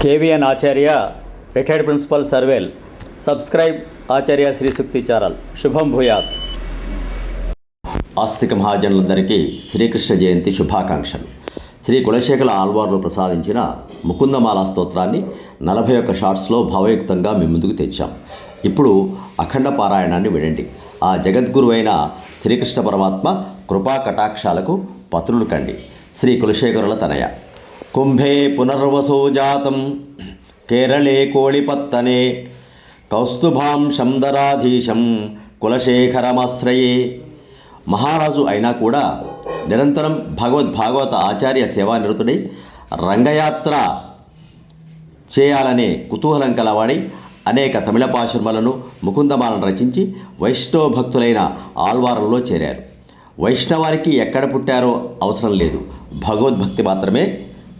కేవీఎన్ ఆచార్య retired principal సర్వేల్. Subscribe ఆచార్య శ్రీ సూక్తి channel. శుభం భూయాత్. ఆస్తిక మహాజనులందరికీ శ్రీకృష్ణ జయంతి శుభాకాంక్షలు. శ్రీ కులశేఖర ఆళ్వార్లు ప్రసాదించిన ముకుందమాల స్తోత్రాన్ని 41 షార్ట్స్లో భావయుక్తంగా మీ ముందుకు తెచ్చాం. ఇప్పుడు అఖండ పారాయణాన్ని వినండి. ఆ జగద్గురువైన శ్రీకృష్ణ పరమాత్మ కృపా కటాక్షాలకు పత్రులు కండి. శ్రీ కులశేఖరుల తనయ. కుంభే పునర్వసో జాతం కేరళే కోళిపత్తనే కౌస్తుభాం శందరాధీశం కులశేఖరమాశ్రయే. మహారాజు అయినా కూడా నిరంతరం భాగవత ఆచార్య సేవానిరతుడై రంగయాత్ర చేయాలనే కుతూహలం కలవాడై అనేక తమిళ పాశుర్మలను ముకుందమాలను రచించి వైష్ణవ భక్తులైన ఆళ్వార్లలో చేరారు. వైష్ణవానికి ఎక్కడ పుట్టారో అవసరం లేదు, భగవద్భక్తి మాత్రమే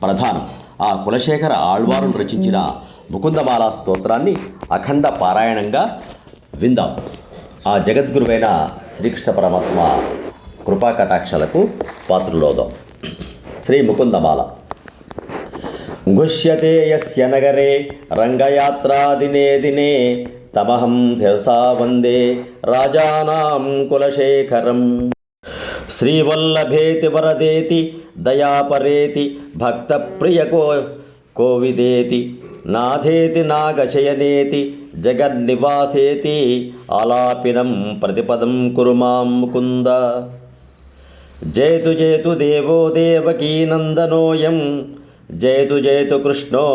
ప్రధానం. ఆ కులశేఖర ఆళ్వారులు రచించిన ముకుందమాల స్తోత్రాన్ని అఖండ పారాయణంగా విందాం. ఆ జగద్గురువైన శ్రీకృష్ణ పరమాత్మ కృపా కటాక్షలకు పాత్రులవుదాం. శ్రీ ముకుందమాల. గుష్యతే యస్య నగరే రంగయాత్రా దినే దినే తమహం ధిరసా వందే రాజానాం కులశేఖరం. శ్రీవల్లభేతి వరదేతి దయాపరేతి భక్తప్రియకో కోవిదేతి నాథేతి నాగశయనేతి జగన్నివాసేతి ఆలాపినం ప్రతిపదం కురు మాం ముకుంద. జయతు జయతు దేవో దేవకీనందనోయం జయతు జయతు కృష్ణో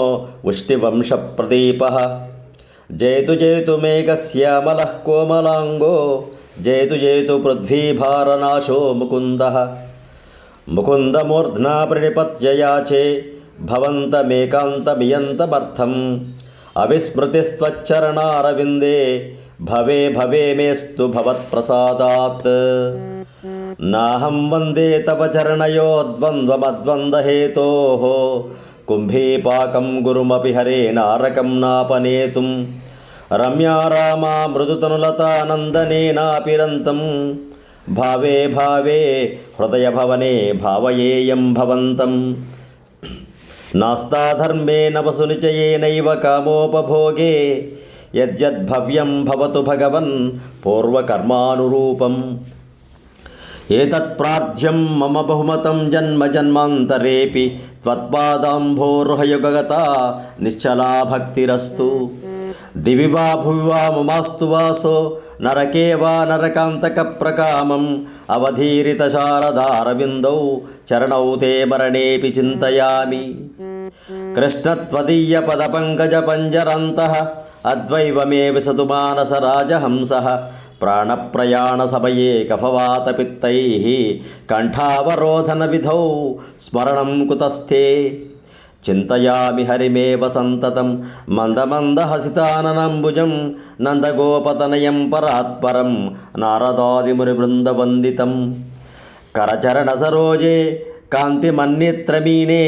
ఉష్టివంశప్రదీపః. జయతు జయతు మేఘశ్యామలః కోమలాంగో జయతు జయతు పృథ్వీభారనాశో ముకుందః. ముకుందమూర్ధ్నా ప్రణిపత్యయాచే భవంతమేకాంతమియంతమర్థం అవిస్మృతిస్త్వచ్చరణారవిందే భవే భవే మేస్తు భవత్ప్రసాదాత్. నాహం వందే తవ చరణయోద్వంద్వమద్వంద్వహేతోః కుంభీపాకం గురుమపి హరే నారకం నాపనేతుం. రమ్యా రామా మృదుతనులతానందనేనాపిరంతం భావే భావే హృదయభవనే భావయేయం భవంతం. నాస్తాధర్మేణ వసునిచయేనైవ కామోపభోగే యద్యద్భవ్యం భవతు భగవన్ పూర్వకర్మానురూపం. ఏతత్ప్రార్థ్యం మమ బహుమతం జన్మ జన్మాంతరేపి త్వత్పాదాంభోర్హయుగగతా నిశ్చలా భక్తిరస్తు. దివి వా భువి వా మమాస్తు వాసో నరకే వా నరకాంతక ప్రకామం అవధీరిత శారదారవిందౌ చరణౌ తే మరణేపి చింతయామి. కృష్ణత్వదీయ పద పంకజ పంజరంతః అద్వైవ మే విశతు మానస రాజహంసః. ప్రాణప్రయాణ సమయే కఫవాత పిత్తైః కంఠావరోధన విధౌ స్మరణం కుతస్థే. చింతయామి హరిమేవ సంతతం మందమందహసితాననంబుజం నందగోపతనయం పరాత్పరం నారదాదిమునిబృందవందితం. కరచరణ సరోజే కాంతిమన్నేత్రమీనే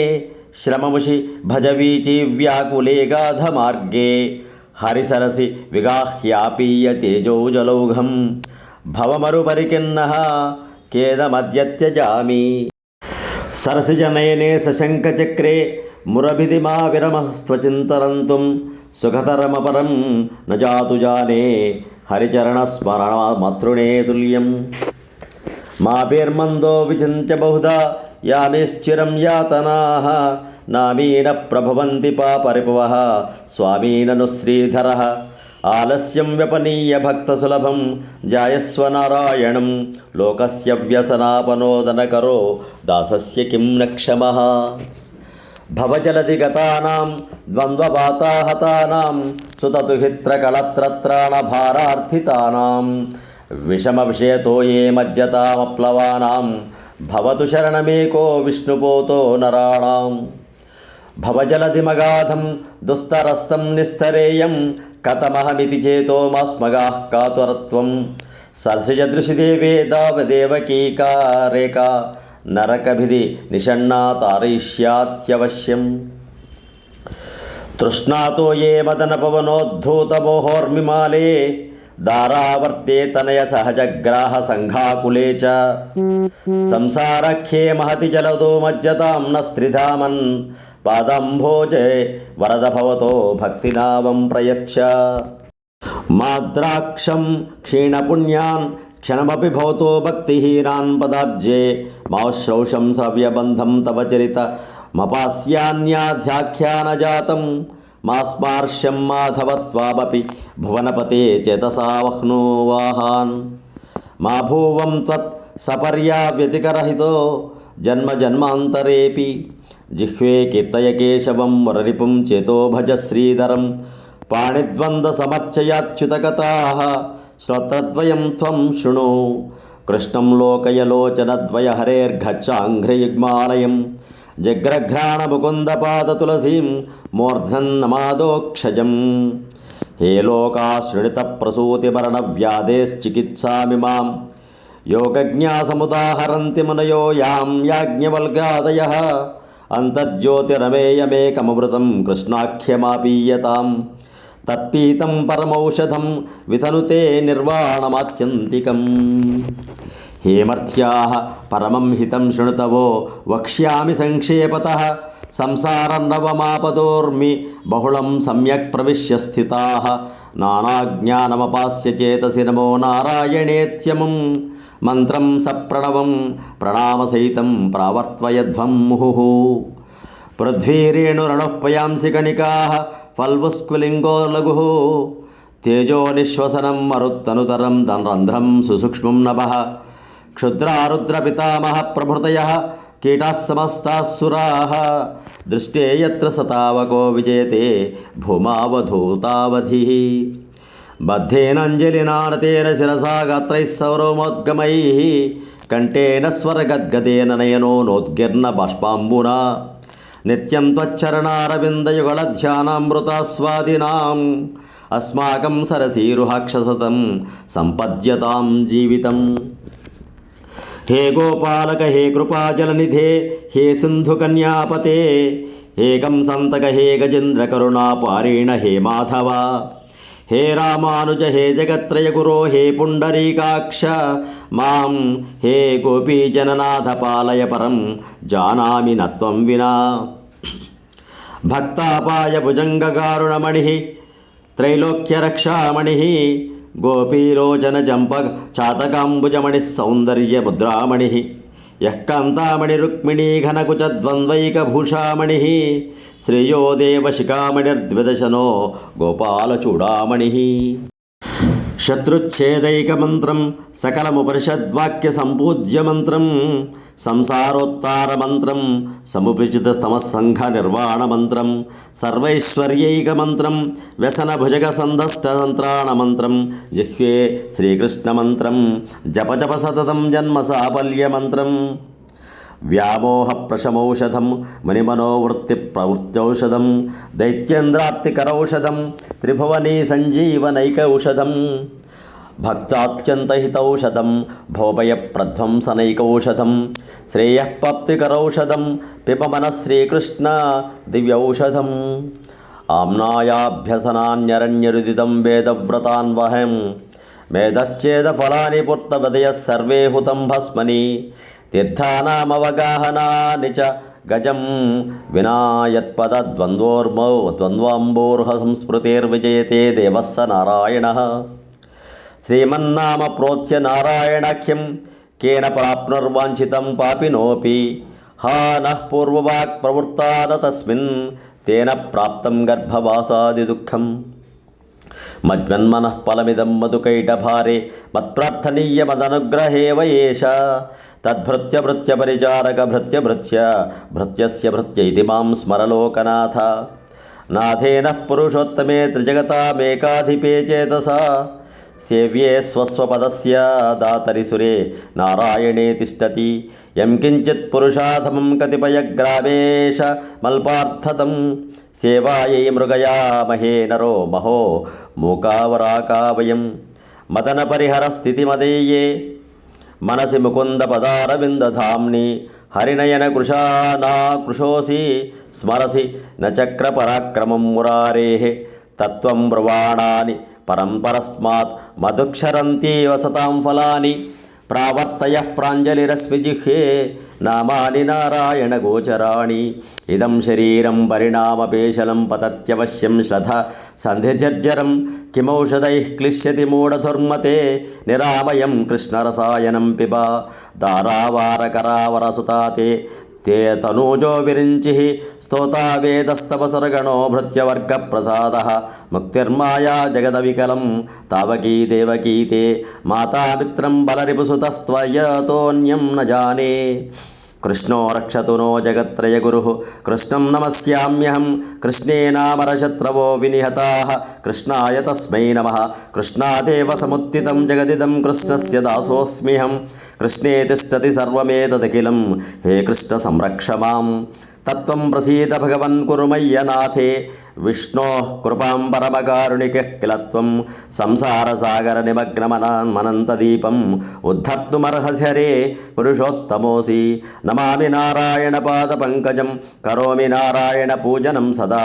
శ్రమముషి భజవీచి వ్యాకులే గాధమార్గే హరిసరసి విగాహ్యాపీయ తేజోజలౌఘం భవమరుపరికిన్నః ఖేదమద్యత్యజామి. సరసిజనయనే సశంఖచక్రే మురభిది మా విరమస్త్వచింతరంతుం సుఖతరమపరం న జాతు జానే హరిచరణస్మరణమాతృణే తుల్యం. మాభిర్మందో విచింత్య బహుధా యామేశ్చిరం యాతనాః నామీన ప్రభవంతి పాపరిపవః స్వామీనను శ్రీధరః. ఆలస్యం వ్యపనీయ భక్తసులభం జాయస్వ నారాయణం లోకస్య వ్యసనాపనోదనకరో దాసస్య కిం న క్షమః. భవజలది గతానాం ద్వంద్వవాతాహతానాం సుతతుహిత్రకళత్రత్రాణభారార్థితానాం విషమ విషయతో ఏ మజ్జతామప్లవానాం భవతు శరణమేకో విష్ణుపోతో నరాణాం. భవజలధిమగాధం దుస్తరస్తం నిస్తరేయం కథమహమితి చేతో మాస్మగాః కాతురత్వం. సరసిజదృశిదేవే దావదేవకీకారేకా నరకభిది నిషణ్ణా తారయిష్యాత్యవశ్యం. తృష్ణాతో ఏ మదన పవనోద్ధూతమోహోర్మిమాలే దారావర్తే తనయ సహజగ్రాహ సంఘాకులే చ. సంసారఖ్యే మహతి జలదో మజ్జతాం న స్త్రిధామన్ పాదంభోజే వరద భవతో భక్తినావం ప్రయచ్చ మాద్రాక్షం క్షీణపుణ్యాన్ క్షణమపి భవతో భక్తిహీనాన్ పదాబ్జే మాశ్రౌషం సవ్యబంధం తవ చరిత మపాస్యాన్యాధ్యాఖ్యానజాతం మాస్మార్ష్యం మాధవత్వామపి భువనపతే చేతసా వహ్నో వాహాన్ మా భూవం త్వత్ సపర్యావ్యతికరహితో జన్మ జన్మాంతరేపి జిహ్వే కీర్తయ కేశవం వరరిపుం చేతో భజ శ్రీధరం పాణిద్వంద సమర్చయాచ్యుతకథాః శ్రోత్రద్వయం త్వం శృణు కృష్ణం లోకయలోచనద్వయ హరేర్ఘచ్చాంఘ్రయుగ్మాలయం జగ్రఘ్రాణముకుందపాదతులసీం మూర్ధన్నమాదోక్షజం హే లోకా శృణితప్రసూతిమరణవ్యాధేశ్చికిత్సామి మాం యోగజ్ఞాసముదాహరంతి మునయో యాం యాజ్ఞవల్గాదయః అంతర్జ్యోతిరమేయమేకమమృతం కృష్ణాఖ్యమాపీయతాం తత్పీతం పరమౌషధం వితనుతే నిర్వాణమాత్యంతికం హేమర్త్యాః పరమం హితం శృణుతవో వక్ష్యామి సంక్షేపతః సంసారన్నవమాపదోర్మి బహుళం సమ్యక్ ప్రవిశ్య స్థితాః నానాజ్ఞానమపాస్య చేతసి నమో నారాయణేత్యమం మంత్రం సప్రణవం ప్రణామసహితం ప్రావర్త్వయధ్వం ముహుః పృథ్వీరేణురణః పయాంసి కణికాః ఫల్వుస్ఫులింగో లఘుః తేజో నిశ్వసనం మరుత్తనుతరం రంధ్రం సుసూక్ష్మం నభః క్షుద్రారుద్రపితామహ ప్రభృతయః కీటాः సమస్తాः సురాः దృష్టే యత్ర సతావకో విజయతే భూమావధూతావధిः బద్ధేనంజలినానతేన శిరసా గాత్రైः సౌరమోద్గమైः కంఠేన స్వరగద్గదేన నయనో నోద్గిర్న బాష్పాంబునా నిత్యం త్వచ్చరణారవిందయుగళధ్యానామృతాస్వాదినాం అస్మాకం సరసీరుహాక్షసతం సంపద్యతాం జీవితం హే గోపాలక హే కృపాజలనిధే హే సింధుకన్యాపతే హే కంసంతక హే గజేంద్రకరుణాపారేణ హే మాధవ హే రామానుజ హే జగత్రయగురో హే పుండరీకాక్ష మాం హే గోపీజననాథ పాలయ పరం జానామి నత్వం వినా భక్తాపాయ భుజంగకారుణమణి త్రైలోక్యరక్షామణి గోపీలోచన జంప చాతకాంబుజమణి సౌందర్యముద్రామణి యః కాంతామణి రుక్మిణీ ఘనకుచద్వంద్వైకభూషామణి శ్రేయో దేవశిఖామణిర్ద్విదశనో గోపాలచూడామణి శత్రుచ్ఛేదైకమంత్రం సకలముపనిషద్వాక్యసంపూజ్యమంత్రం సంసారోత్తారమంత్రం సముపరిచితస్తమస్సంఘనిర్వాణమంత్రం సర్వైశ్వర్యైకమంత్రం వ్యసనభుజగసంధష్టతంత్రాణమంత్రం జిహ్వే శ్రీకృష్ణమంత్రం జప జప సతతం జన్మ సాఫల్యమంత్రం వ్యామోహ ప్రశమౌషధం మునిమనోవృత్తి ప్రవృత్యౌషధం దైత్యేంద్రార్తికరౌషధం త్రిభువనీ సంజీవనైకౌషధం భక్తాత్యంతహితౌషధం భోభయప్రధ్వంసనైకౌషధం శ్రేయఃప్రాప్తికరౌషధం పిబ శ్రీకృష్ణ దివ్యౌషధం ఆమ్నాయాభ్యసనాన్యరణ్యరుదితం వేదవ్రతాన్వహం మేధశ్చేదఫలాని పుర్తవదయः సర్వే హుతం భస్మని తీర్థానామవగాహనాని చ గజం వినాయత్పదద్వంద్వోర్మౌ సంస్మృతిర్విజయతే దేవः స నారాయణः శ్రీమన్నామ ప్రోచ్య నారాయణాఖ్యం కేన ప్రాప్నుర్వాంఛితం పాపినోపి హా నః పూర్వవాక్ ప్రవృత్తాన తస్మిన్ తేన ప్రాప్తం గర్భవాసాది దుఃఖం మజ్మన్మనః ఫలమిదం మధుకైటభారే మత్ప్రార్థనీయమదనుగ్రహేవ ఏష తద్భృత్య భృత్య పరిచారక భృత్య భృత్య భృత్యస్య భృత్య ఇతి మాం స్మరలోకనాథ నాథేన పురుషోత్తమే త్రిజగతామేకాధిపే చేతసా సేవ్యే స్వస్వపదస్య దాతరి సురే నారాయణే తిష్టతి యం కించిత్ పురుషాధమం కతిపయగ్రామేష మల్పార్థతం సేవాయై మృగయామహే నరో మహో మూకావరాకావయం మదన పరిహర స్థితిమదేయే మనసి ముకుంద పదారవిందధామ్ని హరినయన కృషానా కృశోసి స్మరసి న చక్ర పరాక్రమం మురారేః తత్వం బ్రువాణాని పరంపరస్మాత్ మధుక్షరంతీవ సతాం ఫలాని ప్రావర్తయ ప్రాంజలిరస్మిజిహ్వే నామాని నారాయణ గోచరాణి ఇదం శరీరం పరిణామపేశలం పతత్యవశ్యం శ్రద్ధ సంధిజర్జరం కిమౌషధైః క్లిశ్యతి మూఢధుర్మతే నిరామయం కృష్ణరసాయనం పిబ దారావారకరావరసుతాతే తే తనూజో విరించి స్తోతా వేదస్తవ సర్గణో భృత్యవర్గ ప్రసాద ముక్తిర్మాయా జగదవికలం తావకీ దేవకీతే మాతామిత్రం బలరిపుసుతస్త్వయతోన్యం న జానే కృష్ణో రక్షతు నో జగత్రయ గురు కృష్ణం నమస్యామ్యహం కృష్ణేనామరశత్రవో వినిహతాః కృష్ణాయ తస్మై నమః కృష్ణాదేవ సముత్థితం జగదిదం కృష్ణస్య దాసోऽస్మ్యహం కృష్ణే తిష్టతి సర్వమేతదఖిలం హే కృష్ణ సంరక్ష మాం తత్వం ప్రసీద భగవన్ కురు మయ్యనాథే విష్ణోః కృపాం పరమకారుణికः కిల త్వం సంసారసాగర నిమగ్నమనంతదీపం ఉద్ధర్తుమర్హసి హరే పురుషోత్తమోసి నమామి నారాయణ పాదపంకజం కరోమి నారాయణ పూజనం సదా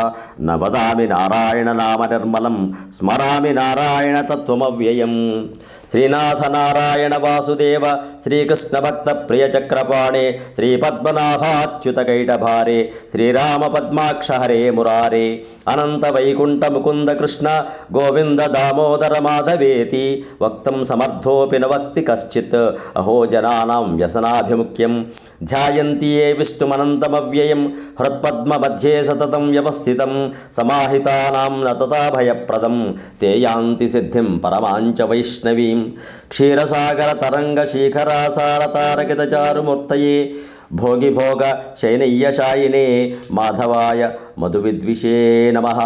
న వదామి నారాయణ నామ నిర్మలం స్మరామి నారాయణ తత్వమవ్యయం శ్రీనాథ నారాయణ వాసుదేవ శ్రీకృష్ణ భక్త ప్రియ చక్రపాణే శ్రీపద్మనాభాచ్యుత కైటభారే శ్రీరామ పద్మాక్ష హరే మురారే అనంత వైకుంఠ ముకుంద కృష్ణ గోవింద దామోదర మాధవేతి వక్తం సమర్థోపి న వక్తి కశ్చిత్ అహో జనానాం వ్యసనాభిముఖ్యం ధ్యాయంతి ఏ విష్ణుమనంతమవ్యయం హృత్పద్మमध्ये సతతం వ్యవస్థితం సమాహితానాం న తథా భయప్రదం తే యాంతి సిద్ధిం పరమాంచ వైష్ణవీం క్షీరసాగర తరంగ శీఖరాసార తారకిత చారుమూర్తయే భోగి భోగ శయనయ్యశాయినే మాధవాయ మధువిద్విషే నమః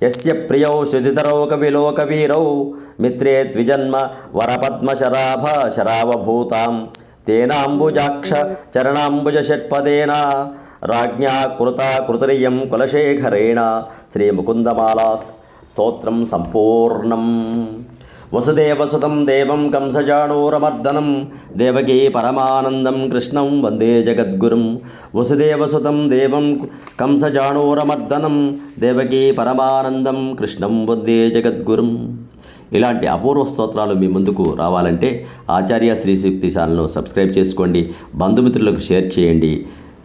యస్య ప్రియౌ సుధితరౌ కవిలోకవీరౌ మిత్రే ద్విజన్మ వరపద్మశరాభ శరావభూతాం తేనాంబుజాక్ష చరణాంబుజ షట్పదేన రాజ్ఞా కృతా కృతరియం కులశేఖరేణ శ్రీముకుందమాలా స్తోత్రం సంపూర్ణం. వసుదేవసుతం దేవం కంసజాణూరమర్దనం దేవకీ పరమానందం కృష్ణం వందే జగద్గురుం. వసుదేవసుతం దేవం కంసజాణూరమర్దనం దేవకీ పరమానందం కృష్ణం వందే జగద్గురుం. ఇలాంటి అపూర్వ స్తోత్రాలు మీ ముందుకు రావాలంటే ఆచార్య శ్రీ సూక్తి ఛానల్ను సబ్స్క్రైబ్ చేసుకోండి, బంధుమిత్రులకు షేర్ చేయండి.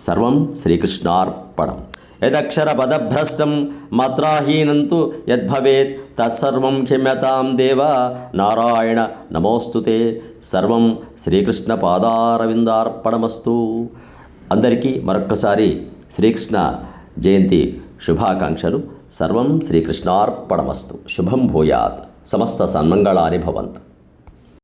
సర్వం శ్రీకృష్ణార్పణం. యదక్షర పదభ్రష్టం మాత్రాహీనంతు యద్భవేత్ తత్సర్వం క్షమ్యతాం దేవ నారాయణ నమోస్తుతే. సర్వం శ్రీకృష్ణ పాదారవిందార్పణమస్తు. అందరికీ మరొక్కసారి శ్రీకృష్ణ జయంతి శుభాకాంక్షలు. సర్వం శ్రీకృష్ణార్పణమస్తు. శుభం భూయాత్. సమస్త సన్మంగళాని భవంతు.